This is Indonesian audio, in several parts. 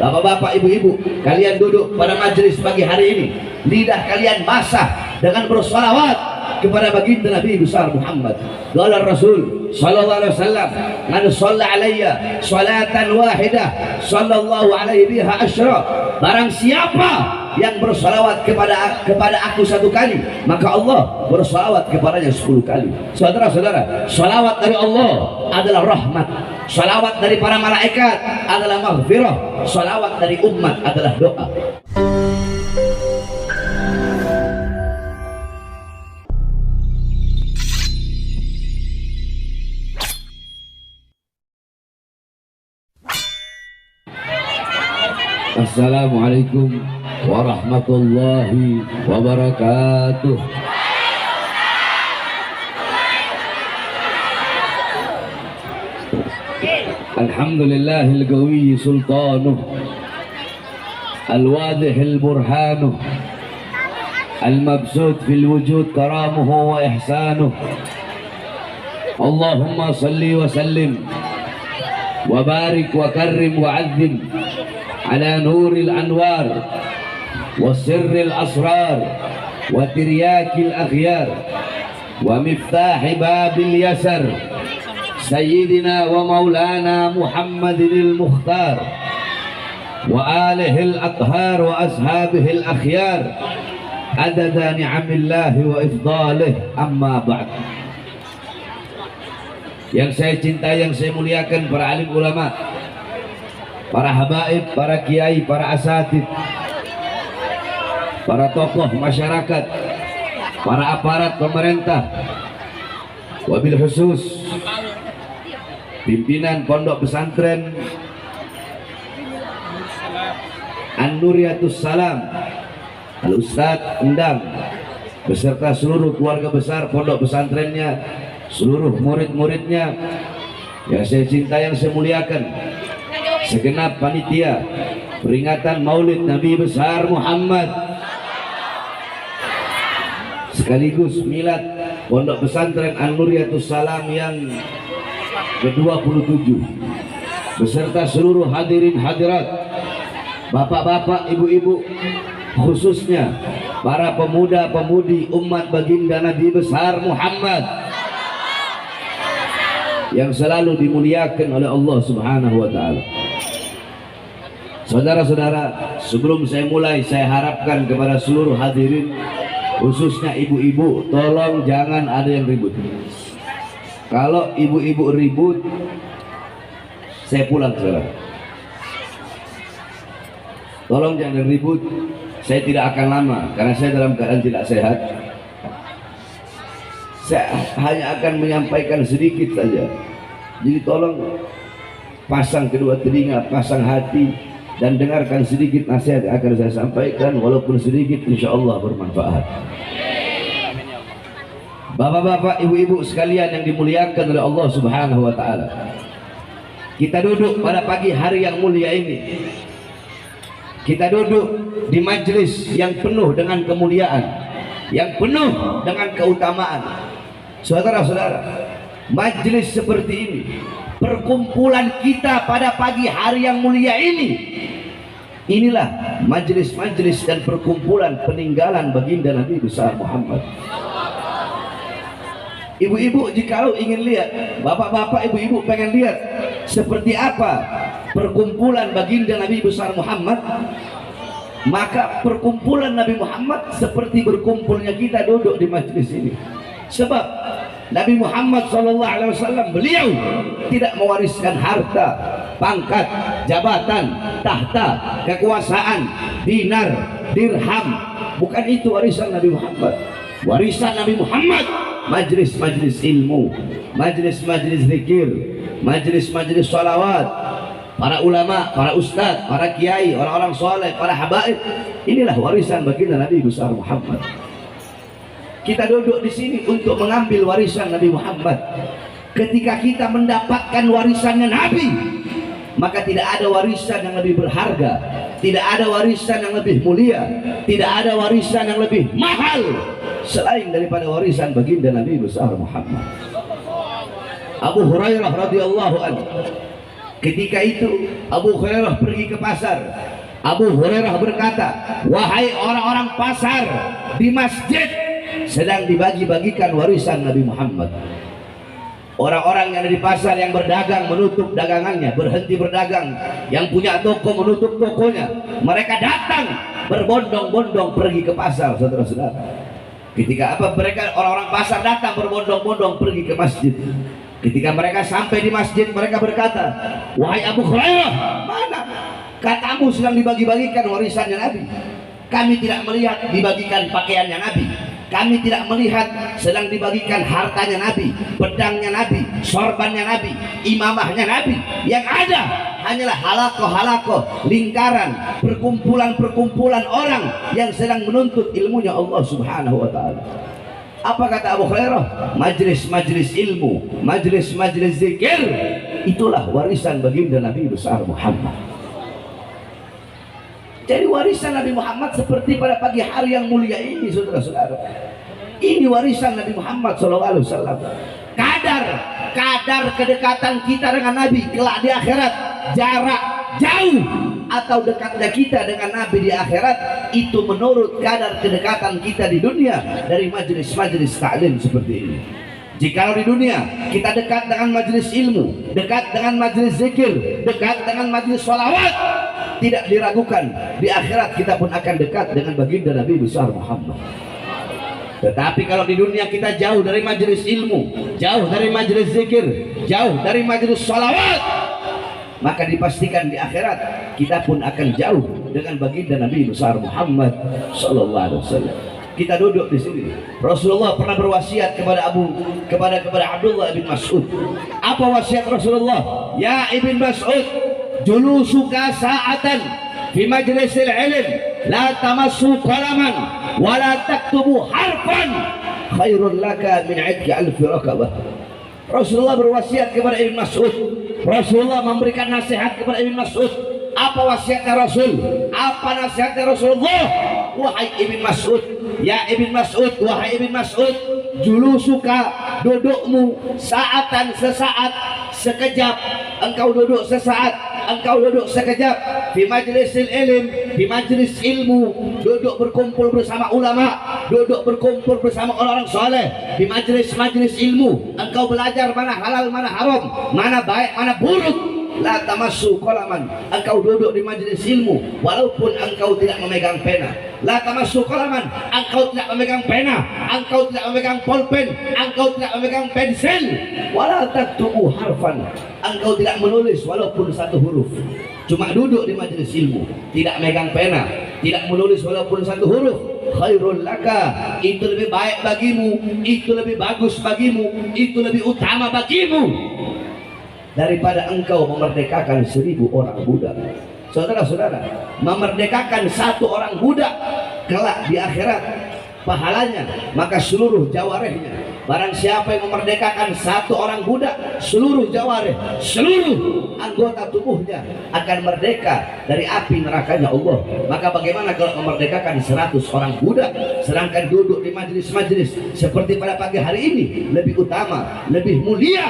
Bapak-bapak, ibu-ibu, kalian duduk pada majelis pagi hari ini, lidah kalian basah dengan bersolawat kepada baginda Nabi besar Muhammad. Qala Rasul sallallahu alaihi wasallam, "Man shalla alayya salatan wahidah, sallallahu alaihi biha asyra." Barang siapa yang bersolawat kepada aku satu kali, maka Allah bersolawat kepadanya 10 kali. Saudara-saudara, solawat dari Allah adalah rahmat, solawat dari para malaikat adalah maghfirah, solawat dari umat adalah doa. Assalamualaikum warahmatullahi wabarakatuh. Alhamdulillahil qawi sultanuh, al-wadihil burhanuh, al-mabsut fil wujud karamuhu wa ihsanuh. Allahumma salli wa sallim wa barik wa karrim wa azzim على نور الأنوار وسر الأسرار وترياك الأخيار ومفتاح باب اليسر سيدنا ومولانا محمد المختار وآله الأطهار وأصحابه الأخيار عدد نعم الله وإفضاله. أما بعد. Yang saya cintai, yang saya muliakan, para alim ulama, para habaib, para kiai, para asatid, para tokoh masyarakat, para aparat pemerintah, wabil khusus pimpinan pondok pesantren An-Nuriyatus Salam, Al-Ustadz Endang, beserta seluruh keluarga besar pondok pesantrennya, seluruh murid-muridnya yang saya cintai, yang saya muliakan, segenap panitia peringatan Maulid Nabi besar Muhammad, sekaligus milad pondok pesantren An-Nuriyatus Salam yang ke-27, beserta seluruh hadirin hadirat, bapak-bapak, ibu-ibu, khususnya para pemuda-pemudi umat baginda Nabi besar Muhammad yang selalu dimuliakan oleh Allah Subhanahu wa taala. Saudara-saudara, sebelum saya mulai, saya harapkan kepada seluruh hadirin, khususnya ibu-ibu, tolong jangan ada yang ribut. Kalau ibu-ibu ribut, saya pulang sekarang. Tolong jangan ribut, saya tidak akan lama karena saya dalam keadaan tidak sehat. Saya hanya akan menyampaikan sedikit saja. Jadi tolong pasang kedua telinga, pasang hati, dan dengarkan sedikit nasihat yang akan saya sampaikan, walaupun sedikit, insya Allah bermanfaat. Bapak-bapak, ibu-ibu sekalian yang dimuliakan oleh Allah Subhanahu wa taala, kita duduk pada pagi hari yang mulia ini, kita duduk di majelis yang penuh dengan kemuliaan, yang penuh dengan keutamaan. Saudara-saudara, majelis seperti ini, perkumpulan kita pada pagi hari yang mulia ini, inilah majelis-majelis dan perkumpulan peninggalan baginda Nabi besar Muhammad. Ibu-ibu jikalau ingin lihat, bapak-bapak, ibu-ibu pengen lihat seperti apa perkumpulan baginda Nabi besar Muhammad, maka perkumpulan Nabi Muhammad seperti berkumpulnya kita duduk di majelis ini. Sebab Nabi Muhammad SAW, beliau tidak mewariskan harta, pangkat, jabatan, tahta, kekuasaan, dinar, dirham. Bukan itu warisan Nabi Muhammad. Warisan Nabi Muhammad majlis-majlis ilmu, majlis-majlis zikir, majlis-majlis salawat, para ulama, para ustadz, para kiai, orang-orang soleh, para habaib. Inilah warisan baginda Nabi besar Muhammad. Kita duduk di sini untuk mengambil warisan Nabi Muhammad. Ketika kita mendapatkan warisannya Nabi, maka tidak ada warisan yang lebih berharga, tidak ada warisan yang lebih mulia, tidak ada warisan yang lebih mahal selain daripada warisan baginda Nabi besar Muhammad. Abu Hurairah radhiyallahu anhu Ketika itu Abu Hurairah pergi ke pasar. Abu Hurairah berkata, wahai orang-orang pasar, di masjid sedang dibagi-bagikan warisan Nabi Muhammad. Orang-orang yang ada di pasar yang berdagang menutup dagangannya, berhenti berdagang. Yang punya toko menutup tokonya. Mereka datang berbondong-bondong pergi ke pasar, saudara-saudara. Ketika apa? Mereka orang-orang pasar datang berbondong-bondong pergi ke masjid. Ketika mereka sampai di masjid, mereka berkata, wahai Abu Hurairah, mana katamu sedang dibagi-bagikan warisannya Nabi? Kami tidak melihat dibagikan pakaiannya Nabi. Kami tidak melihat sedang dibagikan hartanya Nabi, pedangnya Nabi, sorbannya Nabi, imamahnya Nabi. Yang ada hanyalah halakoh-halakoh, lingkaran, perkumpulan-perkumpulan orang yang sedang menuntut ilmunya Allah Subhanahu wa ta'ala. Apa kata Abu Hurairah? Majlis-majlis ilmu, majlis-majlis zikir, itulah warisan baginda Nabi besar Muhammad. Jadi warisan Nabi Muhammad seperti pada pagi hari yang mulia ini, saudara-saudara. Ini warisan Nabi Muhammad SAW. Kadar kedekatan kita dengan Nabi kelak di akhirat, jarak jauh atau dekatnya kita dengan Nabi di akhirat, itu menurut kadar kedekatan kita di dunia dari majelis-majelis taklim seperti ini. Jikalau di dunia kita dekat dengan majelis ilmu, dekat dengan majelis zikir, dekat dengan majelis sholawat, tidak diragukan di akhirat kita pun akan dekat dengan baginda Nabi besar Muhammad. Tetapi kalau di dunia kita jauh dari majelis ilmu, jauh dari majelis zikir, jauh dari majelis sholawat, maka dipastikan di akhirat kita pun akan jauh dengan baginda Nabi besar Muhammad sallallahu alaihi wasallam. Kita duduk di sini. Rasulullah pernah berwasiat kepada Abdullah bin Mas'ud. Apa wasiat Rasulullah? Ya Ibn Mas'ud, julusuka sa'atan fi majlisil ilm la tamassu qalaman wa la taktubu harfan khairun laka min 'idki alf raqabah. Rasulullah berwasiat kepada Ibn Mas'ud. Rasulullah memberikan nasihat kepada Ibn Mas'ud. Apa wasiatnya Rasul? Apa nasihatnya Rasulullah? Wahai Ibn Mas'ud, ya Ibn Mas'ud, wahai Ibn Mas'ud, julusuka, dudukmu, saatan, sesaat, sekejap, engkau duduk sesaat, engkau duduk sekejap, di majlisil ilm, di majlis ilmu, duduk berkumpul bersama ulama, duduk berkumpul bersama orang-orang soleh, di majlis-majlis ilmu, engkau belajar mana halal, mana haram, mana baik, mana buruk. La tamassu qalaman, engkau duduk di majelis ilmu walaupun engkau tidak memegang pena. La tamassu qalaman, engkau tidak memegang pena, engkau tidak memegang pulpen, engkau tidak memegang pensil. Wala taktubu harfan, engkau tidak menulis walaupun satu huruf. Cuma duduk di majelis ilmu, tidak megang pena, tidak menulis walaupun satu huruf. Khairul laka, itu lebih baik bagimu, itu lebih bagus bagimu, itu lebih utama bagimu daripada engkau memerdekakan 1000 orang budak. Saudara-saudara, memerdekakan 1 orang budak kelak di akhirat pahalanya maka seluruh jawarehnya. Barang siapa yang memerdekakan 1 orang budak, seluruh jawareh, seluruh anggota tubuhnya akan merdeka dari api nerakanya Allah. Maka bagaimana kalau memerdekakan 100 orang budak, sedangkan duduk di majelis-majelis seperti pada pagi hari ini lebih utama, lebih mulia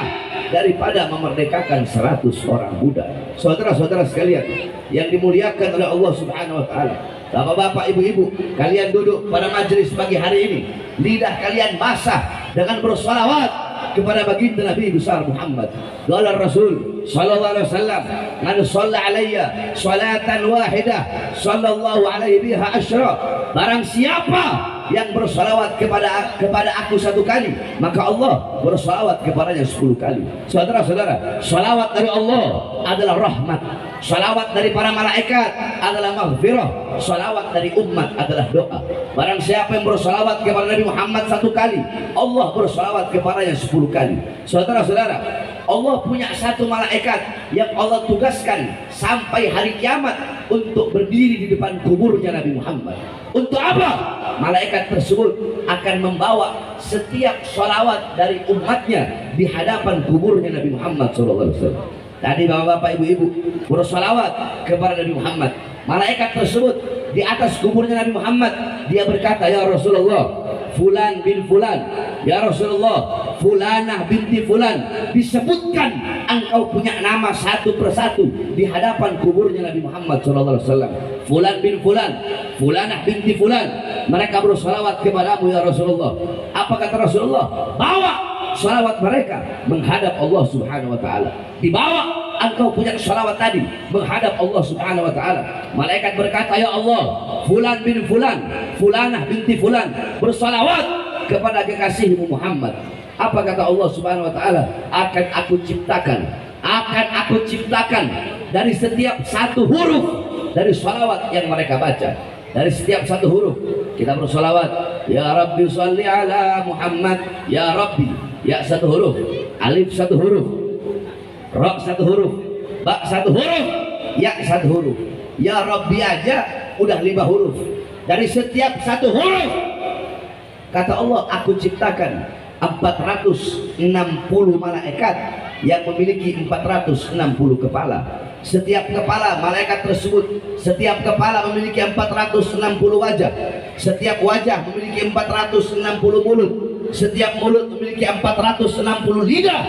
daripada memerdekakan 100 orang budak. Saudara-saudara sekalian yang dimuliakan oleh Allah Subhanahu wa taala, bapak-bapak, ibu-ibu, kalian duduk pada majelis pagi hari ini, lidah kalian basah dengan bersolawat kepada baginda Nabi besar Muhammad. Qala Rasul sallallahu alaihi wasallam, man shalla alayya salatan wahidah sallallahu alaihi biha asyra. Barang siapa yang bersalawat kepada aku 1 kali, maka Allah bersalawat kepadanya 10 kali. Saudara-saudara, salawat dari Allah adalah rahmat, salawat dari para malaikat adalah maghfirah, salawat dari umat adalah doa. Barang siapa yang bersalawat kepada Nabi Muhammad 1 kali, Allah bersalawat kepadanya 10 kali. Saudara-saudara, Allah punya 1 malaikat yang Allah tugaskan sampai hari kiamat untuk berdiri di depan kuburnya Nabi Muhammad. Untuk apa? Malaikat tersebut akan membawa setiap sholawat dari umatnya di hadapan kuburnya Nabi Muhammad SAW. Tadi bapak-bapak, ibu-ibu bersolawat kepada Nabi Muhammad. Malaikat tersebut di atas kuburnya Nabi Muhammad, dia berkata, ya Rasulullah, fulan bin fulan, ya Rasulullah, Fulanah binti Fulan, disebutkan engkau punya nama satu persatu di hadapan kuburnya Nabi Muhammad SAW. Fulan bin Fulan, Fulanah binti Fulan, mereka bersolawat kepadamu ya Rasulullah. Apa kata Rasulullah? Bawa salawat mereka menghadap Allah Subhanahu wa Ta'ala. Dibawa engkau punya salawat tadi menghadap Allah Subhanahu wa Ta'ala. Malaikat berkata, ya Allah, Fulan bin Fulan, Fulanah binti Fulan bersalawat kepada kekasihmu Muhammad. Apa kata Allah Subhanahu wa Ta'ala? Akan aku ciptakan dari setiap satu huruf dari salawat yang mereka baca. Dari setiap satu huruf kita bersalawat, ya Rabbi sholli ala Muhammad. Ya Rabbi, ya satu huruf, alif satu huruf, ra satu huruf, ba satu huruf, ya satu huruf. Ya Rabbi aja udah 5 huruf. Dari setiap satu huruf kata Allah, aku ciptakan 460 malaikat yang memiliki 460 kepala. Setiap kepala malaikat tersebut, setiap kepala memiliki 460 wajah. Setiap wajah memiliki 460 mulut. Setiap mulut memiliki 460 lidah.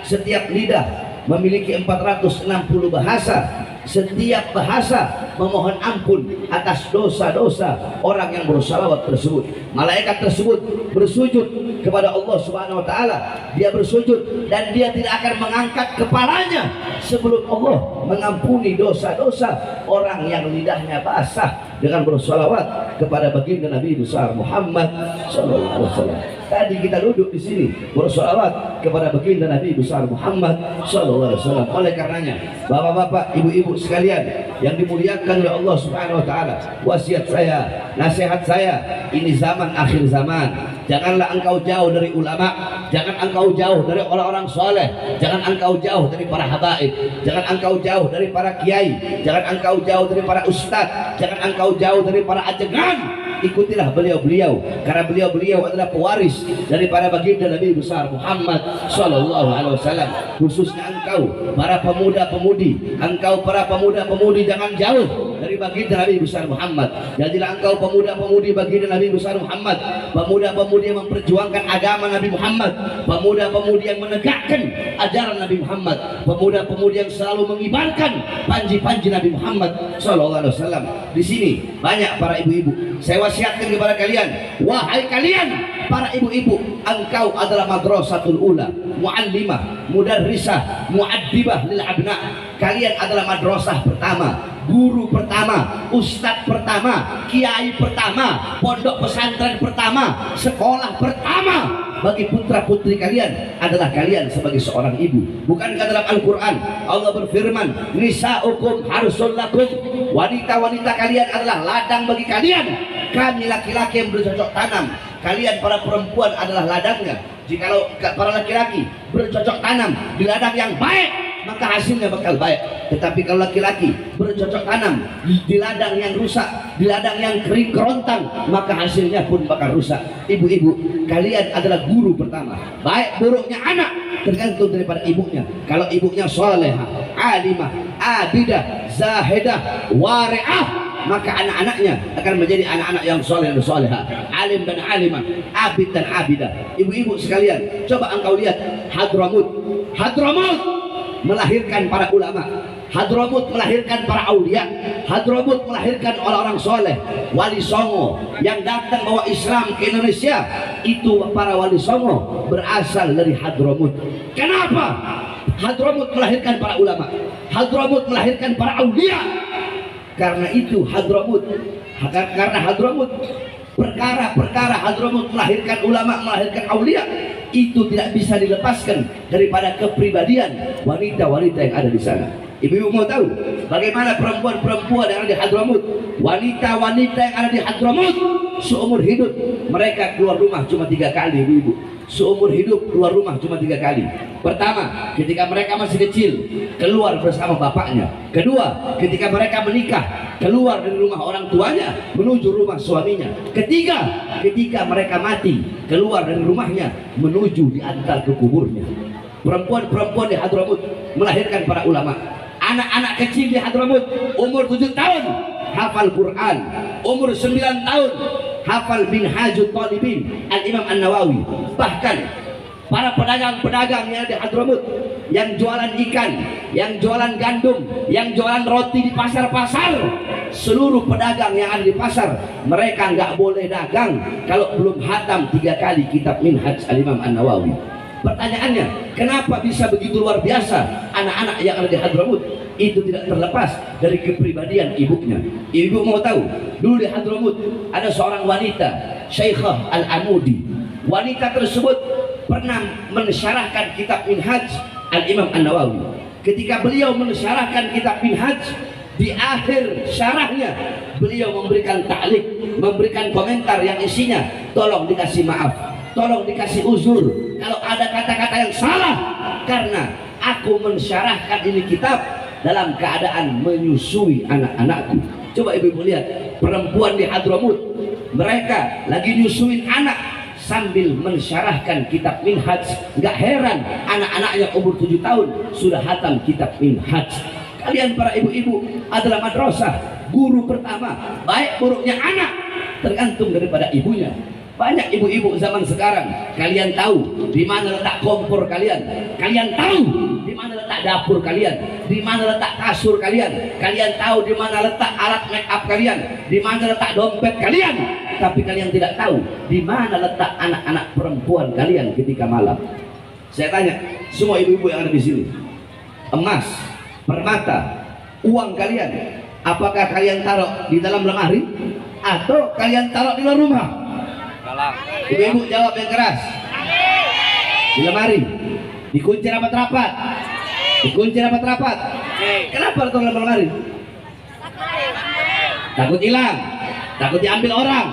Setiap lidah memiliki 460 bahasa. Setiap bahasa memohon ampun atas dosa-dosa orang yang bersalawat tersebut. Malaikat tersebut bersujud kepada Allah Subhanahu wa Ta'ala. Dia bersujud dan dia tidak akan mengangkat kepalanya sebelum Allah mengampuni dosa-dosa orang yang lidahnya basah dengan bersalawat kepada baginda Nabi besar Muhammad sallallahu alaihi wasallam. Tadi kita duduk di sini bersalawat kepada baginda Nabi besar Muhammad sallallahu alaihi wasallam. Oleh karenanya, bapak-bapak, ibu-ibu sekalian yang dimuliakan oleh Allah Subhanahu wa Ta'ala, wasiat saya, nasihat saya, ini zaman akhir zaman. Janganlah engkau jauh dari ulama, jangan engkau jauh dari orang-orang soleh, jangan engkau jauh dari para habaib, jangan engkau jauh dari para kiai, jangan engkau jauh dari para ustadz, jangan engkau jauh dari para ajengan. Ikutilah beliau-beliau, karena beliau-beliau adalah pewaris daripada baginda Nabi besar Muhammad sallallahu alaihi wasallam. Khususnya engkau para pemuda-pemudi, engkau para pemuda-pemudi jangan jauh dari baginda Nabi besar Muhammad. Jadilah engkau pemuda-pemudi baginda Nabi besar Muhammad, pemuda-pemudi yang memperjuangkan agama Nabi Muhammad, pemuda-pemudi yang menegakkan ajaran Nabi Muhammad, pemuda-pemudi yang selalu mengibarkan panji-panji Nabi Muhammad sallallahu alaihi wasallam. Di sini banyak para ibu-ibu. Saya wasiatkan kepada kalian, wahai kalian para ibu-ibu, engkau adalah madrasatul ula, muallimah, mudarrisah, muaddibah lil abna. Kalian adalah madrasah pertama, guru pertama, ustadz pertama, kiai pertama, pondok pesantren pertama, sekolah pertama bagi putra putri kalian adalah kalian sebagai seorang ibu. Bukankah dalam Al-Quran Allah berfirman, nisa'ukum harsul lakum, wanita-wanita kalian adalah ladang bagi kalian. Kami laki-laki yang bercocok tanam, kalian para perempuan adalah ladangnya. Jikalau para laki-laki bercocok tanam di ladang yang baik, maka hasilnya bakal baik. Tetapi kalau laki-laki bercocok tanam di ladang yang rusak, di ladang yang kering kerontang, maka hasilnya pun bakal rusak. Ibu-ibu, kalian adalah guru pertama. Baik buruknya anak tergantung daripada ibunya. Kalau ibunya solehah, alimah, abidah, zahidah, wari'ah, maka anak-anaknya akan menjadi anak-anak yang soleh dan soleha, alim dan alimah, abid dan abidah. Ibu-ibu sekalian, coba engkau lihat Hadramut. Hadramut melahirkan para ulama, Hadramut melahirkan para aulia, Hadramut melahirkan orang-orang soleh. Wali Songo yang datang bawa Islam ke Indonesia, itu para wali Songo berasal dari Hadramut. Kenapa? Hadramut melahirkan para ulama, Hadramut melahirkan para aulia. Karena itu Hadramut, karena Hadramut, perkara-perkara Hadramut melahirkan ulama, melahirkan aulia, itu tidak bisa dilepaskan daripada kepribadian wanita-wanita yang ada di sana. Ibu-ibu mau tahu bagaimana perempuan-perempuan yang ada di Hadramut, wanita-wanita yang ada di Hadramut, seumur hidup mereka keluar rumah cuma 3 kali, ibu-ibu. Seumur hidup keluar rumah cuma 3 kali. Pertama, ketika mereka masih kecil, keluar bersama bapaknya. Kedua, ketika mereka menikah, keluar dari rumah orang tuanya menuju rumah suaminya. Ketiga, ketika mereka mati, keluar dari rumahnya menuju diantar ke kuburnya. Perempuan-perempuan di Hadramut melahirkan para ulama. Anak-anak kecil di Hadramut umur 7 tahun hafal Quran, umur 9 tahun hafal Minhajut Talibin Al-Imam An-Nawawi. Bahkan para pedagang-pedagang yang di Hadramut, yang jualan ikan, yang jualan gandum, yang jualan roti di pasar-pasar, seluruh pedagang yang ada di pasar, mereka nggak boleh dagang kalau belum hatam 3 kali kitab Minhaj Al-Imam An-Nawawi. Pertanyaannya, kenapa bisa begitu luar biasa anak-anak yang ada di Hadramut? Itu tidak terlepas dari kepribadian ibunya. Ibu mau tahu, dulu di Hadramut ada seorang wanita, Syekhah Al-Amudi. Wanita tersebut pernah mensyarahkan kitab Minhaj Al-Imam An-Nawawi. Ketika beliau mensyarahkan kitab Minhaj, di akhir syarahnya beliau memberikan ta'liq, memberikan komentar yang isinya, tolong dikasih maaf, tolong dikasih uzur kalau ada kata-kata yang salah, karena aku mensyarahkan ini kitab dalam keadaan menyusui anak-anakku. Coba ibu-ibu lihat, perempuan di Hadramut, mereka lagi nyusuin anak sambil mensyarahkan kitab Minhaj. Gak heran anak-anaknya umur 7 tahun sudah hatam kitab Minhaj. Kalian para ibu-ibu adalah madrasah, guru pertama. Baik buruknya anak tergantung daripada ibunya. Banyak ibu-ibu zaman sekarang, kalian tahu di mana letak kompor kalian, kalian tahu di mana letak dapur kalian, di mana letak kasur kalian, kalian tahu di mana letak alat make up kalian, di mana letak dompet kalian, tapi kalian tidak tahu di mana letak anak-anak perempuan kalian ketika malam. Saya tanya semua ibu-ibu yang ada di sini, emas, permata, uang kalian, apakah kalian taruh di dalam lemari atau kalian taruh di luar rumah? Ibu-ibu jawab yang keras. Di lemari, dikunci rapat-rapat, dikunci rapat-rapat. Kenapa taruh dalam lemari? Takut hilang, takut diambil orang,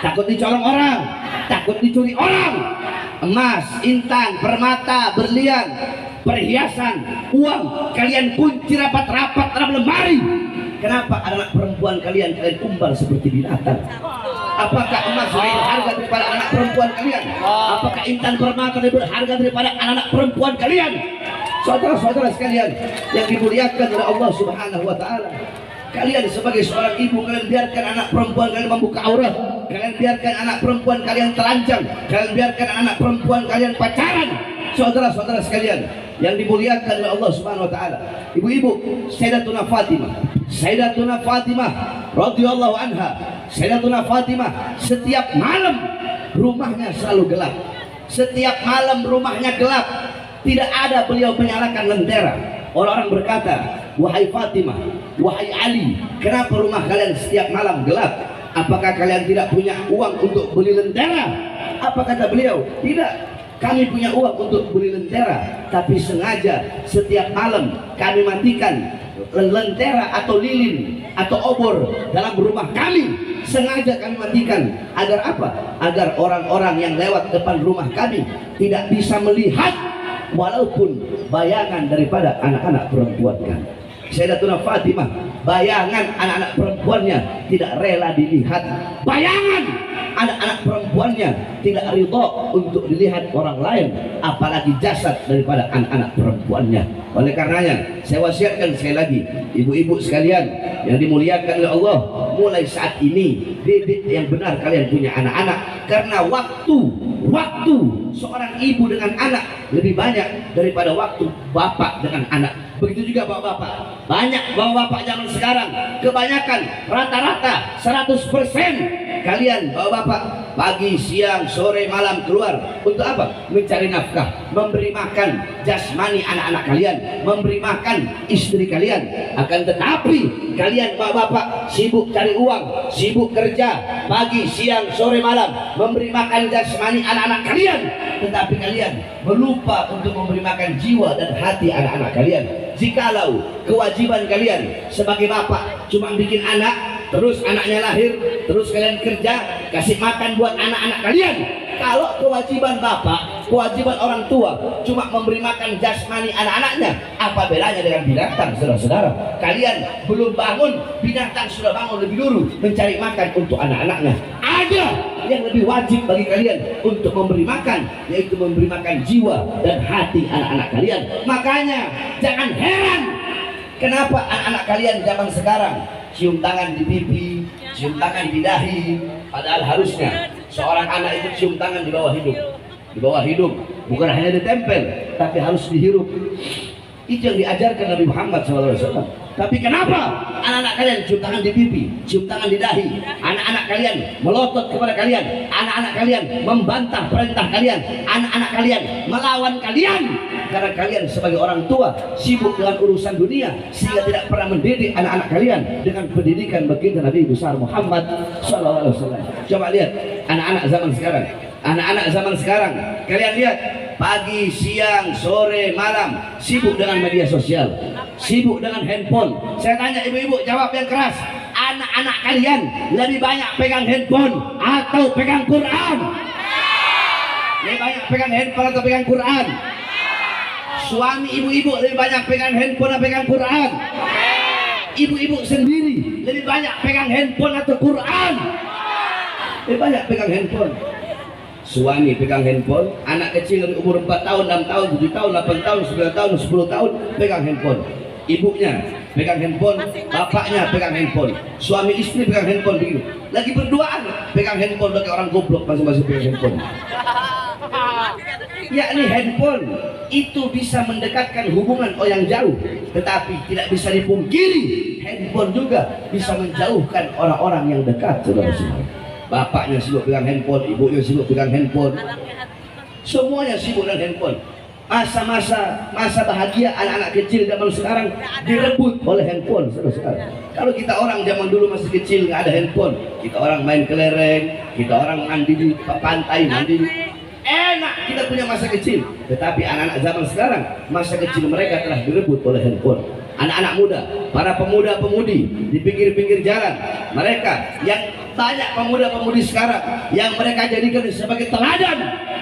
takut dicolong orang, takut dicuri orang. Emas, intan, permata, berlian, perhiasan, uang kalian kunci rapat-rapat dalam lemari. Kenapa anak perempuan kalian umbar seperti binatang? Apakah emas lebih berharga daripada anak perempuan kalian? Apakah intan permata lebih berharga daripada anak-anak perempuan kalian? Saudara-saudara sekalian yang dimuliakan oleh Allah Subhanahu wa taala, kalian sebagai seorang ibu, kalian biarkan anak perempuan kalian membuka aurat, kalian biarkan anak perempuan kalian terancam, kalian biarkan anak perempuan kalian pacaran. Saudara-saudara sekalian yang dimuliakan oleh Allah Subhanahu wa taala, ibu-ibu, Sayyidatuna Fatimah radhiyallahu anha, Sayyidatuna Fatimah setiap malam rumahnya selalu gelap. Setiap malam rumahnya gelap, tidak ada beliau menyalakan lentera. Orang-orang berkata, wahai Fatimah, wahai Ali, kenapa rumah kalian setiap malam gelap? Apakah kalian tidak punya uang untuk beli lentera? Apa kata beliau? Tidak, kami punya uang untuk beli lentera, tapi sengaja setiap malam kami matikan lentera atau lilin atau obor dalam rumah kami. Sengaja kami matikan agar apa? Agar orang-orang yang lewat depan rumah kami tidak bisa melihat walaupun bayangan daripada anak-anak perempuan kami. Sayyidatuna Fatimah, bayangan anak-anak perempuannya tidak rela dilihat. Bayangan anak-anak perempuannya tidak ridho untuk dilihat orang lain, apalagi jasad daripada anak-anak perempuannya. Oleh karenanya, saya wasiatkan sekali lagi, ibu-ibu sekalian yang dimuliakan oleh Allah, mulai saat ini didik yang benar kalian punya anak-anak, karena waktu seorang ibu dengan anak lebih banyak daripada waktu bapak dengan anak. Begitu juga bapak-bapak. Banyak bapak-bapak zaman sekarang, kebanyakan rata-rata 100% kalian bapak-bapak pagi, siang, sore, malam keluar untuk apa? Mencari nafkah, memberi makan jasmani anak-anak kalian, memberi makan istri kalian. Akan tetapi kalian bapak-bapak sibuk cari uang, sibuk kerja pagi, siang, sore, malam, memberi makan jasmani anak-anak kalian, tetapi kalian melupa untuk memberi makan jiwa dan hati anak-anak kalian. Jikalau kewajiban kalian sebagai bapak cuma bikin anak, terus anaknya lahir, terus kalian kerja, kasih makan buat anak-anak kalian. Kalau kewajiban bapak, kewajiban orang tua cuma memberi makan jasmani anak-anaknya, apa bedanya dengan binatang, saudara-saudara? Kalian belum bangun, binatang sudah bangun lebih dulu mencari makan untuk anak-anaknya. Ada yang lebih wajib bagi kalian untuk memberi makan, yaitu memberi makan jiwa dan hati anak-anak kalian. Makanya jangan heran kenapa anak-anak kalian zaman sekarang cium tangan di pipi, cium tangan di dahi, padahal harusnya seorang anak itu cium tangan di bawah hidung. di bawah hidung, bukan hanya ditempel, tapi harus dihirup. Itu yang diajarkan Nabi Muhammad SAW. Tapi kenapa anak-anak kalian cium tangan di pipi, cium tangan di dahi, anak-anak kalian melotot kepada kalian, anak-anak kalian membantah perintah kalian, anak-anak kalian melawan kalian, karena kalian sebagai orang tua sibuk dengan urusan dunia sehingga tidak pernah mendidik anak-anak kalian dengan pendidikan baginda Nabi besar Muhammad SAW. Coba lihat anak-anak zaman sekarang, anak-anak zaman sekarang, kalian lihat pagi, siang, sore, malam sibuk dengan media sosial, sibuk dengan handphone. Saya tanya ibu-ibu, jawab yang keras. Anak-anak kalian lebih banyak pegang handphone atau pegang Quran? Lebih banyak pegang handphone atau pegang Quran? Suami ibu-ibu lebih banyak pegang handphone atau pegang Quran? Ibu-ibu sendiri lebih banyak pegang handphone atau Quran? Lebih banyak pegang handphone. Suami pegang handphone, anak kecil dari umur 4 tahun, 6 tahun, 7 tahun, 8 tahun, 9 tahun, 10 tahun pegang handphone. Ibunya pegang handphone, bapaknya pegang handphone, suami istri pegang handphone begitu. Lagi berduaan pegang handphone, bagi orang goblok masing-masing pegang handphone. Yakni handphone itu bisa mendekatkan hubungan yang jauh, tetapi tidak bisa dipungkiri handphone juga bisa menjauhkan orang-orang yang dekat, saudara-saudara. Bapaknya sibuk pegang handphone, ibunya sibuk pegang handphone, semuanya sibuk dengan handphone. Masa bahagia anak-anak kecil zaman sekarang direbut oleh handphone, saudara-saudara. Kalau kita orang zaman dulu masih kecil nggak ada handphone, kita orang main kelereng, kita orang mandi di pantai, mandi enak, kita punya masa kecil. Tetapi anak-anak zaman sekarang masa kecil mereka telah direbut oleh handphone. Anak-anak muda, para pemuda-pemudi di pinggir-pinggir jalan, mereka yang banyak pemuda-pemudi sekarang yang mereka jadikan sebagai teladan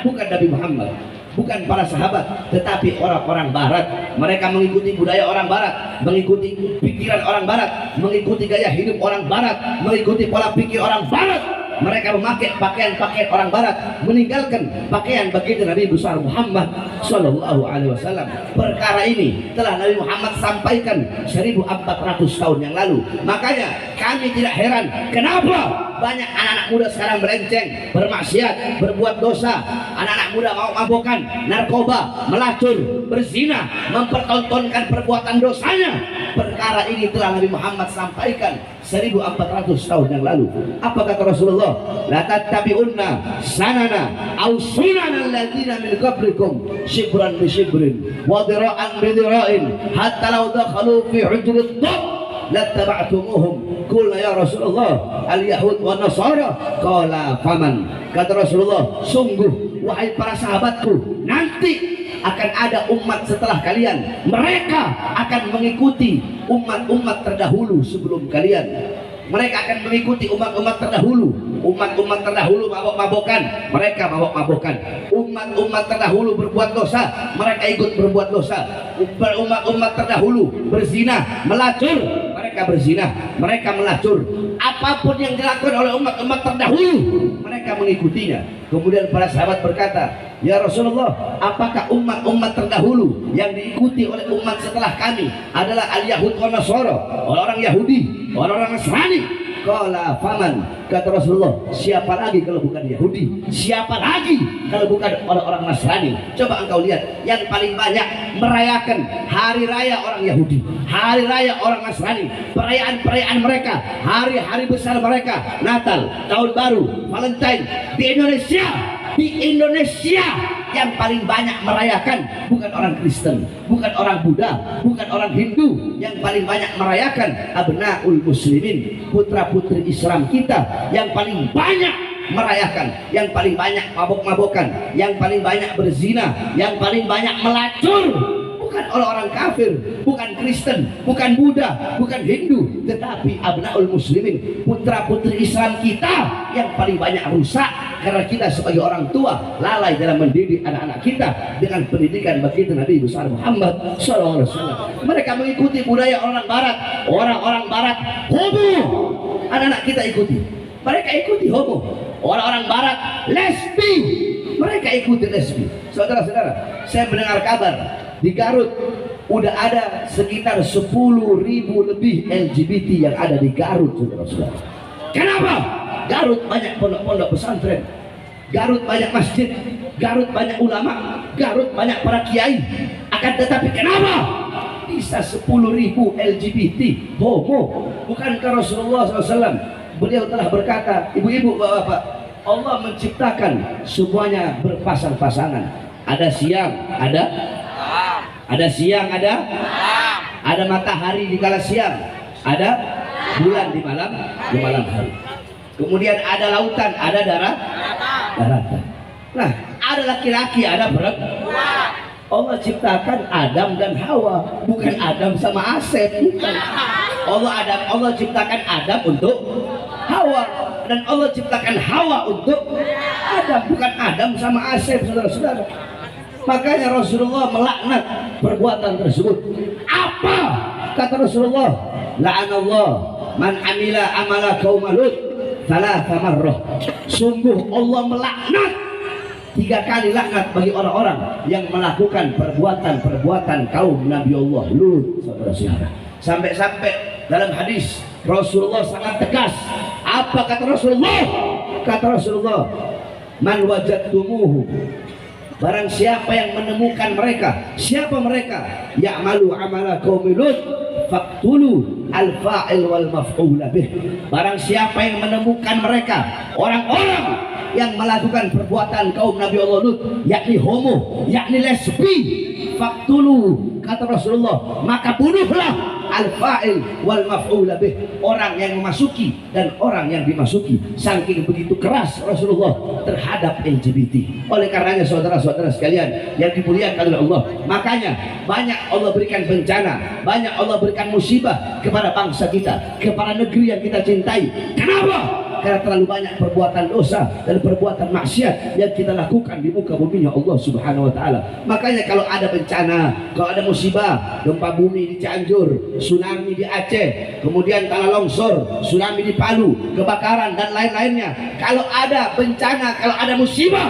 bukan Nabi Muhammad, bukan para sahabat, tetapi orang-orang barat. Mereka mengikuti budaya orang barat, mengikuti pikiran orang barat, mengikuti gaya hidup orang barat, mengikuti pola pikir orang barat. Mereka memakai pakaian-pakaian orang barat, meninggalkan pakaian baginda Nabi besar Muhammad Sallallahu Alaihi Wasallam. Perkara ini telah Nabi Muhammad sampaikan 1400 tahun yang lalu. Makanya kami tidak heran kenapa banyak anak-anak muda sekarang melenceng, bermaksiat, berbuat dosa. Anak-anak muda mau mabokan, narkoba, melacur, berzina, mempertontonkan perbuatan dosanya. Perkara ini telah Nabi Muhammad sampaikan 1400 tahun yang lalu. Apa kata Rasulullah? La tattabi'unna sanana aw sunanal ladzina min qablikum shibran bi shibrin wa dira'an bi dira'in hatta law dakhalu fi hujrat dhab lattaba'tumuhum. Qulna ya Rasulullah al-yahud wa nasara, qala faman. Kata Rasulullah, sungguh wahai para sahabatku, nanti akan ada umat setelah kalian, mereka akan mengikuti umat-umat terdahulu sebelum kalian. Mereka akan mengikuti umat-umat terdahulu. Umat-umat terdahulu mabok-mabokan, mereka mabok-mabokan. Umat-umat terdahulu berbuat dosa, mereka ikut berbuat dosa. Umat-umat terdahulu berzina, melacur, mereka berzina, mereka melacur. Apapun yang dilakukan oleh umat-umat terdahulu, mereka mengikutinya. Kemudian para sahabat berkata, ya Rasulullah, apakah umat-umat terdahulu yang diikuti oleh umat setelah kami adalah al-Yahud wa Nasara, orang-orang Yahudi, orang-orang Nasrani? Qala faman. Kata Rasulullah, siapa lagi kalau bukan Yahudi? Siapa lagi kalau bukan orang-orang Nasrani? Coba engkau lihat, yang paling banyak merayakan hari raya orang Yahudi, hari raya orang Nasrani, perayaan-perayaan mereka, hari-hari besar mereka, Natal, Tahun Baru, Valentine. Di Indonesia yang paling banyak merayakan bukan orang Kristen, bukan orang Buddha, bukan orang Hindu. Yang paling banyak merayakan abnaul muslimin, putra-putri Islam kita yang paling banyak merayakan, yang paling banyak mabok-mabokan, yang paling banyak berzina, yang paling banyak melacur. Bukan orang-orang kafir, bukan Kristen, bukan Buddha, bukan Hindu, tetapi abnaul muslimin, putra-putri Islam kita yang paling banyak rusak karena kita sebagai orang tua lalai dalam mendidik anak-anak kita dengan pendidikan baginda Nabi besar Muhammad SAW. Mereka mengikuti budaya orang barat, orang-orang barat homo, anak-anak kita ikuti. Mereka ikuti homo, orang-orang barat lesbi, mereka ikuti lesbi. Saudara-saudara, saya mendengar kabar di Garut udah ada sekitar 10.000 lebih LGBT yang ada di Garut, saudara-saudara. Kenapa? Garut banyak pondok-pondok pesantren, Garut banyak masjid, Garut banyak ulama, Garut banyak para kiai. Akan tetapi kenapa bisa 10.000 LGBT homo? Bukankah Rasulullah SAW beliau telah berkata, ibu-ibu, bapak-bapak, Allah menciptakan semuanya berpasang-pasangan. Ada siang, ada siang, ada matahari di kala siang, ada bulan di malam hari. Kemudian ada lautan, ada daratan. Nah, ada laki-laki, ada perempuan. Allah ciptakan Adam dan Hawa, bukan Adam sama Asep, bukan. Allah ciptakan Adam untuk Hawa, dan Allah ciptakan Hawa untuk Adam, bukan Adam sama Asep, saudara-saudara. Makanya Rasulullah melaknat perbuatan tersebut. Apa kata Rasulullah? La'anallah man amila amala qauma Lut thalatha marrah. Sungguh Allah melaknat 3 kali laknat bagi orang-orang yang melakukan perbuatan kaum Nabi Allah Lut, saudara-saudara. Sampai-sampai dalam hadis Rasulullah sangat tegas. Apa kata Rasulullah? Kata Rasulullah, man wajadtumuhu, barang siapa yang menemukan mereka, siapa mereka? Ya'malu amala qaumi Lut faqtulu al-fa'il wal maf'ul bih. Barang siapa yang menemukan mereka, orang-orang yang melakukan perbuatan kaum Nabi Allah Lut, yakni homo, yakni lesbi, faqtulu, kata Rasulullah, maka bunuhlah al-fa'il wal maf'ul bih, orang yang memasuki dan orang yang dimasuki. Saking begitu keras Rasulullah terhadap LGBT. Oleh karenanya saudara-saudara sekalian yang dimuliakan oleh Allah, makanya banyak Allah berikan bencana, banyak Allah berikan musibah kepada bangsa kita, kepada negeri yang kita cintai. Kenapa? Karena terlalu banyak perbuatan dosa dan perbuatan maksiat yang kita lakukan di muka buminya Allah Subhanahu wa taala. Makanya kalau ada bencana, kalau ada musibah, gempa bumi di Cianjur, tsunami di Aceh, kemudian tanah longsor, tsunami di Palu, kebakaran dan lain-lainnya, kalau ada bencana, kalau ada musibah,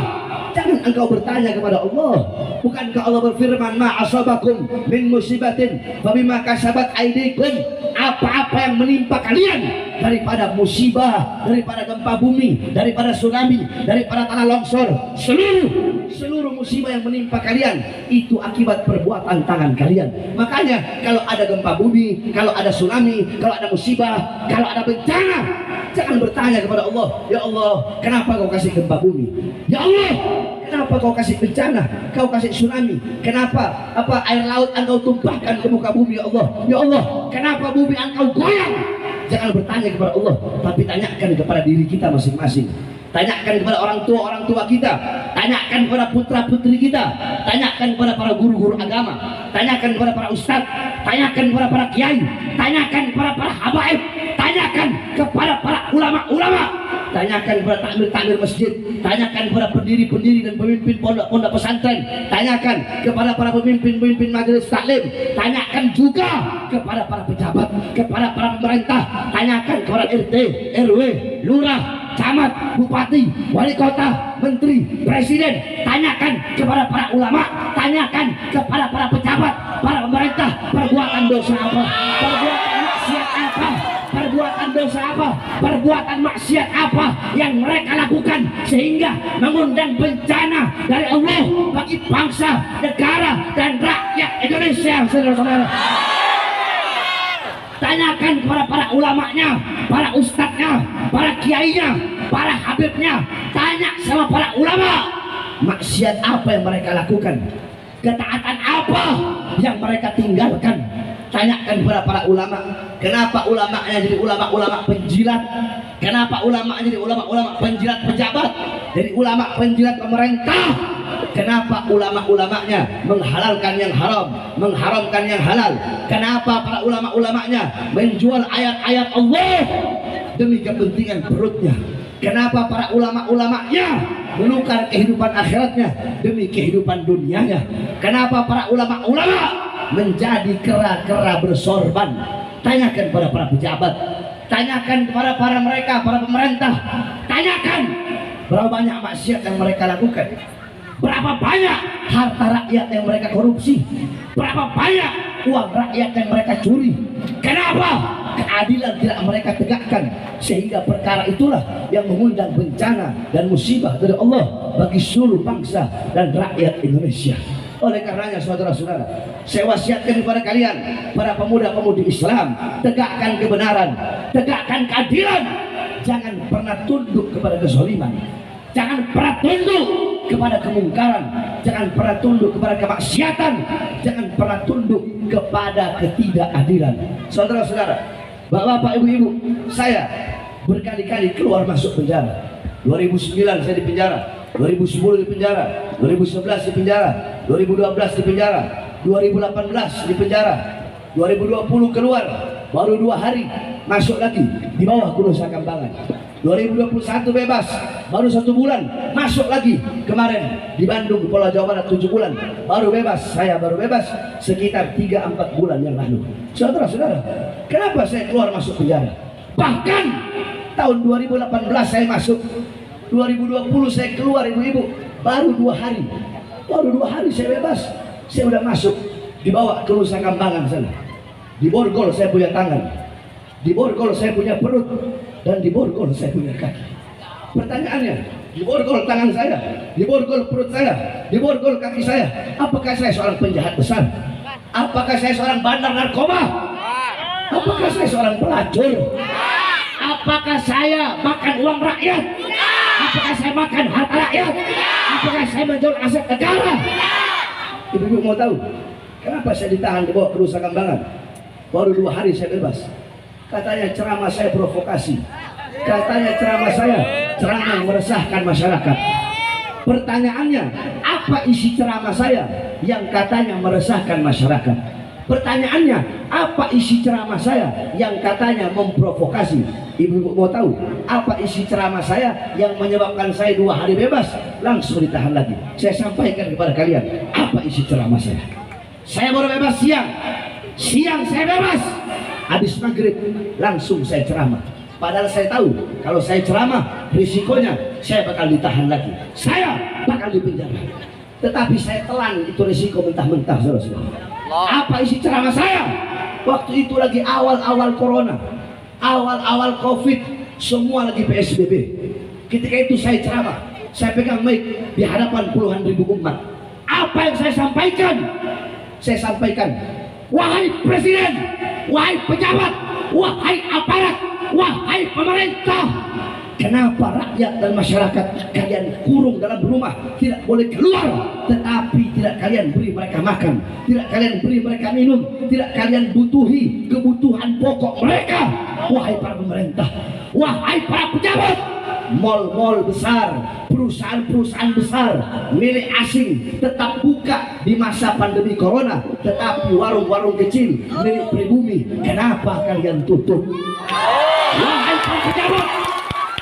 jangan engkau bertanya kepada Allah. Bukankah Allah berfirman, ma asabakum min musibatin fabima kasabat aydikum, apa-apa yang menimpa kalian daripada musibah, daripada gempa bumi, daripada tsunami, daripada tanah longsor, seluruh musibah yang menimpa kalian itu akibat perbuatan tangan kalian. Makanya kalau ada gempa bumi, kalau ada tsunami, kalau ada musibah, kalau ada bencana, jangan bertanya kepada Allah, ya Allah, kenapa kau kasih gempa bumi? Ya Allah, kenapa kau kasih bencana, kau kasih tsunami? Kenapa air laut engkau tumpahkan ke muka bumi? Ya Allah, ya Allah, kenapa bumi engkau goyang? Jangan bertanya kepada Allah, tapi tanyakan kepada diri kita masing-masing. Tanyakan kepada orang tua kita, tanyakan kepada putra-putri kita, tanyakan kepada para guru-guru agama, tanyakan kepada para ustadz, tanyakan kepada para kiai, tanyakan kepada para habaib, tanyakan kepada para ulama-ulama, tanyakan kepada takmir-takmir masjid, tanyakan kepada pendiri-pendiri dan pemimpin pondok-pondok pesantren, tanyakan kepada para pemimpin-pemimpin majelis taklim, tanyakan juga kepada para pejabat, kepada para pemerintah, tanyakan kepada RT, RW, lurah, camat, bupati, wali kota, menteri, presiden, tanyakan kepada para ulama, tanyakan kepada para pejabat, para pemerintah, perbuatan dosa apa, perbuatan maksiat apa, perbuatan dosa apa, perbuatan maksiat apa yang mereka lakukan sehingga mengundang bencana dari Allah bagi bangsa, negara, dan rakyat Indonesia, saudara-saudara. Tanyakan kepada para ulamanya, para ustadznya, para kiainya, para habibnya. Tanya sama para ulama, maksiat apa yang mereka lakukan, ketaatan apa yang mereka tinggalkan. Tanyakan kepada para ulama, kenapa ulamanya jadi ulama-ulama penjilat, kenapa ulamanya jadi ulama-ulama penjilat pejabat, jadi ulama penjilat pemerintah. Kenapa ulama-ulamanya menghalalkan yang haram, mengharamkan yang halal? Kenapa para ulama-ulamanya menjual ayat-ayat Allah demi kepentingan perutnya? Kenapa para ulama-ulamanya menukar kehidupan akhiratnya demi kehidupan dunianya? Kenapa para ulama-ulama menjadi kera-kera bersorban? Tanyakan kepada para pejabat, tanyakan kepada para mereka, para pemerintah, tanyakan berapa banyak maksiat yang mereka lakukan. Berapa banyak harta rakyat yang mereka korupsi? Berapa banyak uang rakyat yang mereka curi? Kenapa keadilan tidak mereka tegakkan? sehingga perkara itulah yang mengundang bencana dan musibah dari Allah bagi seluruh bangsa dan rakyat Indonesia. Oleh karenanya saudara-saudara, saya wasiatkan kepada kalian para pemuda-pemudi Islam, tegakkan kebenaran, tegakkan keadilan, jangan pernah tunduk kepada kezaliman, jangan pernah tunduk kepada kemungkaran, jangan pernah tunduk kepada kemaksiatan, jangan pernah tunduk kepada ketidakadilan. Saudara-saudara, bapak-bapak, ibu-ibu, saya berkali-kali keluar masuk penjara. 2009 saya di penjara, 2010 di penjara, 2011 di penjara, 2012 di penjara, 2018 di penjara, 2020 keluar, baru 2 hari masuk lagi di bawah Gunung Sakambangan. 2021 bebas, baru 1 bulan masuk lagi kemarin di Bandung, Pulau Jawa Barat 7 bulan, baru bebas. Saya baru bebas sekitar 3-4 bulan yang lalu. Saudara-saudara, kenapa saya keluar masuk penjara? Bahkan tahun 2018 saya masuk, 2020 saya keluar, ibu-ibu, baru 2 hari, baru 2 hari saya bebas. Saya udah masuk, dibawa ke Nusa Kambangan sana, diborgol saya punya tangan, diborgol saya punya perut, dan diborgol saya punya kaki. Pertanyaannya, diborgol tangan saya, diborgol perut saya, diborgol kaki saya, apakah saya seorang penjahat besar? Apakah saya seorang bandar narkoba? Apakah saya seorang pelacur? Apakah saya makan uang rakyat? Apakah saya makan harta rakyat? Apakah saya menjual aset negara? Ibu-ibu mau tahu kenapa saya ditahan, dibawa ke Nusa Kambangan? Baru 2 hari saya bebas. Katanya ceramah saya provokasi, katanya ceramah saya ceramah meresahkan masyarakat. Pertanyaannya, apa isi ceramah saya yang katanya meresahkan masyarakat? Pertanyaannya, apa isi ceramah saya yang katanya memprovokasi? Ibu-ibu mau tahu apa isi ceramah saya yang menyebabkan saya 2 hari bebas langsung ditahan lagi? Saya sampaikan kepada kalian apa isi ceramah saya. Saya baru bebas siang saya bebas, habis maghrib langsung saya ceramah. Padahal saya tahu kalau saya ceramah risikonya saya bakal ditahan lagi, saya bakal dipenjara. Tetapi saya telan itu risiko mentah-mentah, saudara-saudara. Apa isi ceramah saya? Waktu itu lagi awal-awal corona, awal-awal covid, semua lagi PSBB. Ketika itu saya ceramah, saya pegang mic di hadapan puluhan ribu umat. Apa yang saya sampaikan? Saya sampaikan, wahai presiden, wahai pejabat, wahai aparat, wahai pemerintah, kenapa rakyat dan masyarakat kalian kurung dalam rumah, tidak boleh keluar, tetapi tidak kalian beri mereka makan, tidak kalian beri mereka minum, tidak kalian butuhi kebutuhan pokok mereka? Wahai para pemerintah, wahai para pejabat, mal-mal besar, perusahaan-perusahaan besar milik asing tetap buka di masa pandemi corona, tetapi warung-warung kecil milik pribumi, kenapa kalian tutup? Wahai para pejabat,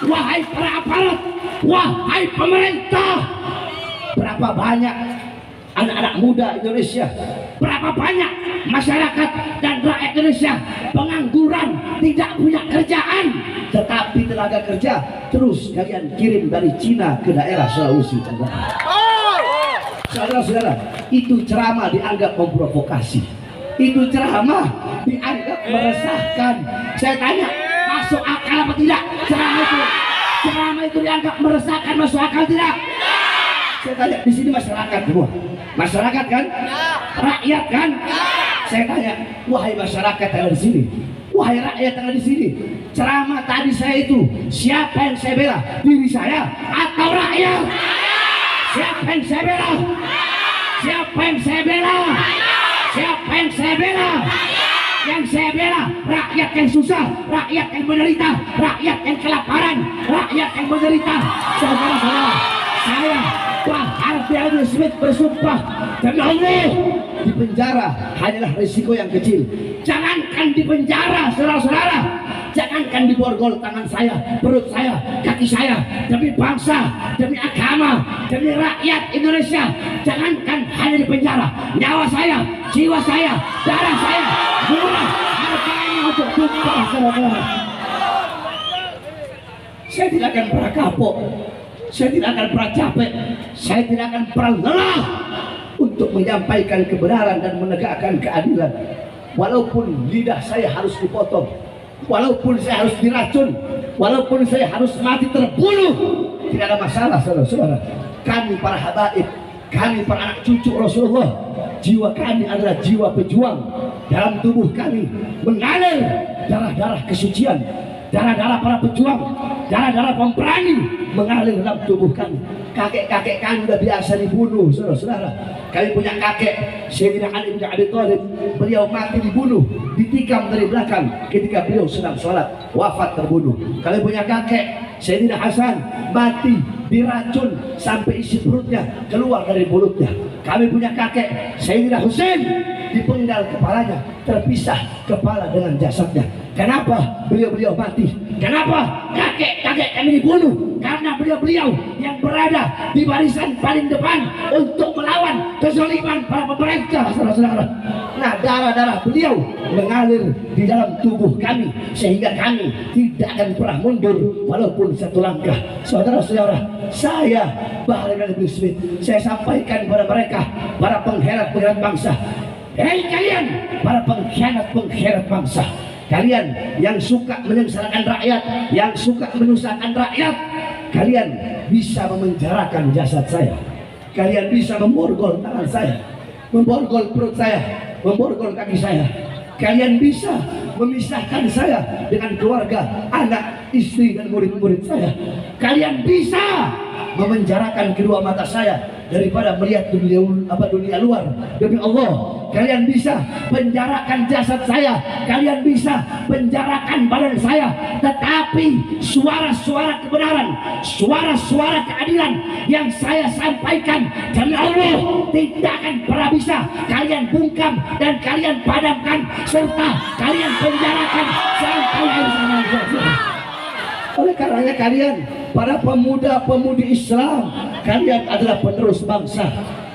wahai para aparat, wahai pemerintah, berapa banyak anak-anak muda Indonesia, berapa banyak masyarakat dan rakyat Indonesia pengangguran, tidak punya kerjaan, tetapi tenaga kerja terus kalian kirim dari Cina ke daerah Sulawesi Tenggara. Saudara-saudara, itu ceramah dianggap memprovokasi, itu ceramah dianggap meresahkan. Saya tanya, masuk akal apa tidak ceramah itu? Ceramah itu dianggap meresahkan, masuk akal tidak? Saya tanya, di sini masyarakat semua, masyarakat kan, rakyat kan? Saya tanya, wahai masyarakat yang ada di sini, wahai rakyat yang ada di sini, ceramah tadi saya itu siapa yang saya bela? Diri saya atau rakyat? Siapa yang saya bela? Siapa yang saya bela? Siapa yang saya bela? Yang saya bela rakyat yang susah, rakyat yang menderita, rakyat yang kelaparan, rakyat yang menderita. Saudara-saudara, saya Wah, Harvey Smith bersumpah demi Allah, di penjara hanyalah risiko yang kecil. Jangankan di penjara, saudara-saudara, jangankan diborgol tangan saya, perut saya, kaki saya, demi bangsa, demi agama, demi rakyat Indonesia. Jangankan hanya di penjara, nyawa saya, jiwa saya, darah saya murah harganya untuk tumpah, saudara-saudara. Saya tidak akan pernah kapok, saya tidak akan pernah capek, saya tidak akan pernah lelah untuk menyampaikan kebenaran dan menegakkan keadilan. Walaupun lidah saya harus dipotong, walaupun saya harus diracun, walaupun saya harus mati terbunuh, tidak ada masalah saudara-saudara. Kami para habaib, kami para anak cucu Rasulullah, jiwa kami adalah jiwa pejuang. Dalam tubuh kami mengalir darah-darah kesucian, darah-darah para pejuang, darah-darah pemberani mengalir dalam tubuh kami. Kakek-kakek kami sudah biasa dibunuh, saudara-saudara. Kami punya kakek Sayyidina Ali bin Abi Thalib, beliau mati dibunuh, ditikam dari belakang ketika beliau sedang sholat, wafat terbunuh. Kami punya kakek Sayyidina Hasan, mati diracun sampai isi perutnya keluar dari mulutnya. Kami punya kakek Sayyidina Husain, dipenggal kepalanya, terpisah kepala dengan jasadnya. Kenapa beliau mati? Kenapa kakek-kakek kami dibunuh? Karena beliau yang berada di barisan paling depan untuk melawan kezaliman para pemerintah, saudara-saudara. Nah, darah-darah beliau mengalir di dalam tubuh kami sehingga kami tidak akan pernah mundur walaupun satu langkah. Saudara-saudara, saya Bahri bin Smith, saya sampaikan kepada mereka, para pengkhianat bangsa. Hei kalian, para pengkhianat bangsa, kalian yang suka menyengsarakan rakyat, yang suka menyusahkan rakyat, kalian bisa memenjarakan jasad saya, kalian bisa memborgol tangan saya, memborgol perut saya, memborgol kaki saya, kalian bisa memisahkan saya dengan keluarga, anak, istri dan murid-murid saya, kalian bisa memenjarakan kedua mata saya daripada melihat dunia luar. Demi Allah, kalian bisa penjarakan jasad saya, kalian bisa penjarakan badan saya, tetapi suara-suara kebenaran, suara-suara keadilan yang saya sampaikan demi Allah tidak akan pernah bisa kalian bungkam dan kalian padamkan serta kalian penjarakan sampai akhir zaman. Oleh karenanya kalian para pemuda-pemudi Islam, kalian adalah penerus bangsa,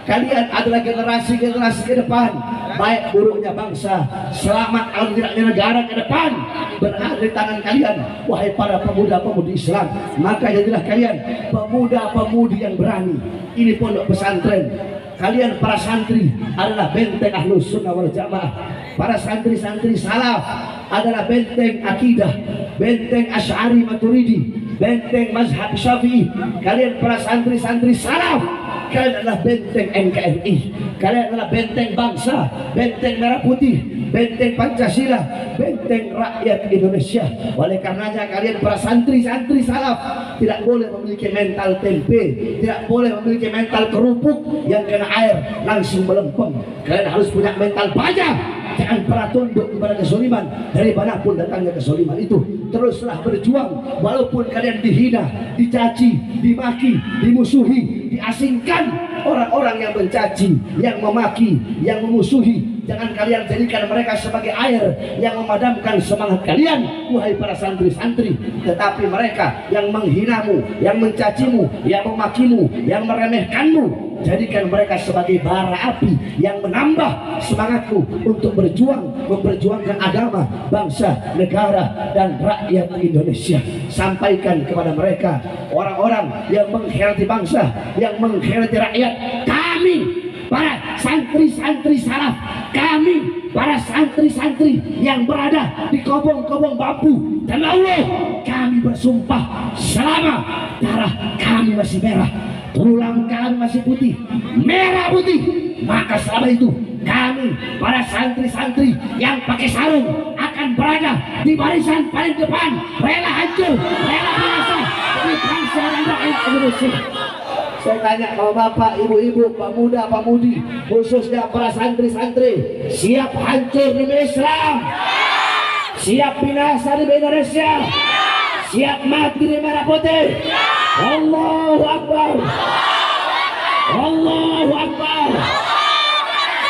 kalian adalah generasi-generasi ke depan. Baik buruknya bangsa, selamat atau tidaknya negara ke depan berada di tangan kalian, wahai para pemuda-pemudi Islam. Maka jadilah kalian pemuda-pemudi yang berani. Ini pondok pesantren, kalian para santri adalah benteng Ahlus Sunnah wal Jamaah. Para santri-santri salaf adalah benteng akidah, benteng Asy'ari Maturidi, benteng mazhab Syafi'i. Kalian para santri-santri salaf, kalian adalah benteng NKRI, kalian adalah benteng bangsa, benteng merah putih, benteng Pancasila, benteng rakyat Indonesia. Oleh karenanya kalian para santri-santri salaf tidak boleh memiliki mental tempe, tidak boleh memiliki mental kerupuk yang kena air langsung melempem. Kalian harus punya mental baja. Jangan pernah tunduk kepada kezaliman, dari manapun datangnya kezaliman itu. Teruslah berjuang walaupun kalian dihina, dicaci, dimaki, dimusuhi, diasingkan. Orang-orang yang mencaci, yang memaki, yang memusuhi, jangan kalian jadikan mereka sebagai air yang memadamkan semangat kalian, wahai para santri-santri. Tetapi mereka yang menghinamu, yang mencacimu, yang memakimu, yang meremehkanmu, jadikan mereka sebagai bara api yang menambah semangatmu untuk berjuang, memperjuangkan agama, bangsa, negara, dan rakyat Indonesia. Sampaikan kepada mereka, orang-orang yang mengkhianati bangsa, yang mengkhianati rakyat, kami para santri-santri salaf, kami para santri-santri yang berada di kobong-kobong bambu, dan Allah kami bersumpah selama darah kami masih merah, tulang kami masih putih, merah putih, maka selama itu kami para santri-santri yang pakai sarung akan berada di barisan paling depan, rela hancur, rela binasa demi bangsa dan rakyat Indonesia. Saya tanya kalau bapak, ibu-ibu, pemuda, pemudi, khususnya para santri-santri, siap hancur demi Islam, siap binasa demi Indonesia, siap mati di merah putih. Allahu Akbar, Allahu Akbar.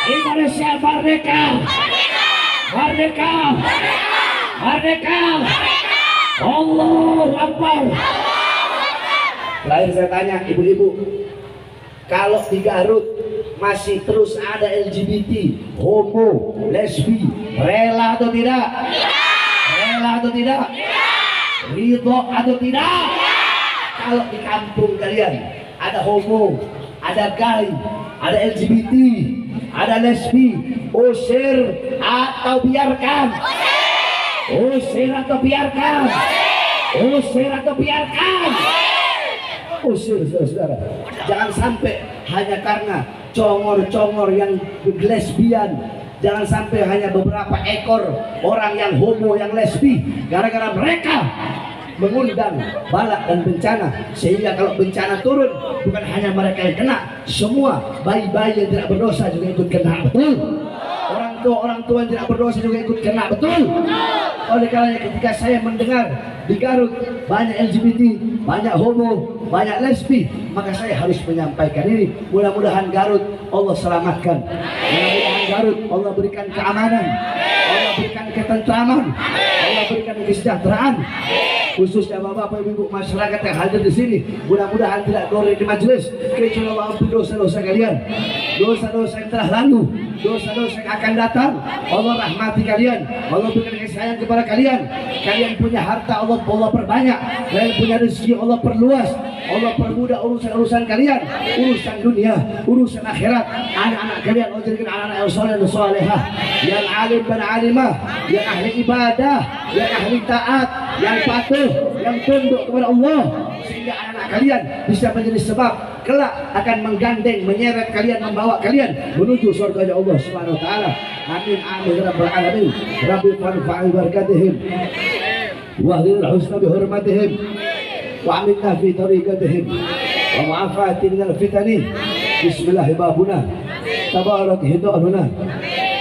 Indonesia merdeka, merdeka, merdeka. Allahu Akbar. Terakhir saya tanya ibu-ibu, kalau di Garut masih terus ada LGBT, homo, lesbi, rela atau tidak? Rela atau tidak? Ridho atau tidak? Kalau di kampung kalian ada homo, ada gay, ada LGBT, ada lesbi, usir atau biarkan? Usir atau biarkan? Usir atau biarkan? Usir, saudara. Jangan sampai hanya karena congor-congor yang lesbian, jangan sampai hanya beberapa ekor orang yang homo, yang lesbi, gara-gara mereka mengundang balak dan bencana, sehingga kalau bencana turun bukan hanya mereka yang kena, semua bayi-bayi yang tidak berdosa juga ikut kena. Betul? Orang tua yang tidak berdosa juga ikut kena. Betul? Oleh karena ketika saya mendengar di Garut banyak LGBT, banyak homo, banyak lesbi, maka saya harus menyampaikan ini. Mudah-mudahan Garut Allah selamatkan, mudah-mudahan Garut Allah berikan keamanan, Allah berikan ketentraman, Allah berikan kesejahteraan, khususnya bapak-bapak, ibu masyarakat yang hadir di sini. Mudah-mudahan tidak keluar di majelis kecuali Allah ampun dosa-dosa kalian, dosa-dosa yang telah lalu, dosa-dosa yang akan datang. Allah rahmati kalian, Allah berikan kasih sayang kepada kalian. Kalian punya harta, Allah perbanyak. Kalian punya rezeki, Allah perluas. Allah permudah urusan-urusan kalian, urusan dunia, urusan akhirat. Anak-anak kalian Allah jadikan anak-anak yang soleh dan solehah, yang alim dan alimah, yang ahli ibadah, yang ahli taat, yang patuh, yang tunduk kepada Allah, sehingga anak-anak kalian bisa menjadi sebab kelak akan menggandeng, menyeret kalian, membawa kalian menuju surga Allah Subhanahu wa taala. Amin amin ya rabbal alamin. Rabbi fanfa'i barakatihim wa hdil husna bi hurmatihim wa aminna fi tariqatihim wa mu'afati minal fitani. Bismillah babuna tabarak hidayatuna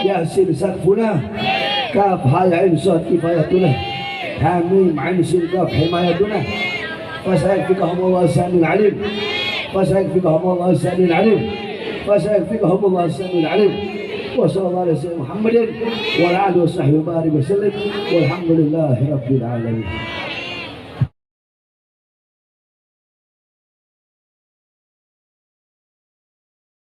yasin sakfuna kaf hayain sad kifayatuna hamim ain sin kaf himayatuna fasayfikahum Allah samil alim fasayfikahum Allah samil alim fasayfikahum Allah samil alim. وصلى الله على سيدنا محمد وعلى اله وصحبه وبارك وسلم والحمد لله رب العالمين.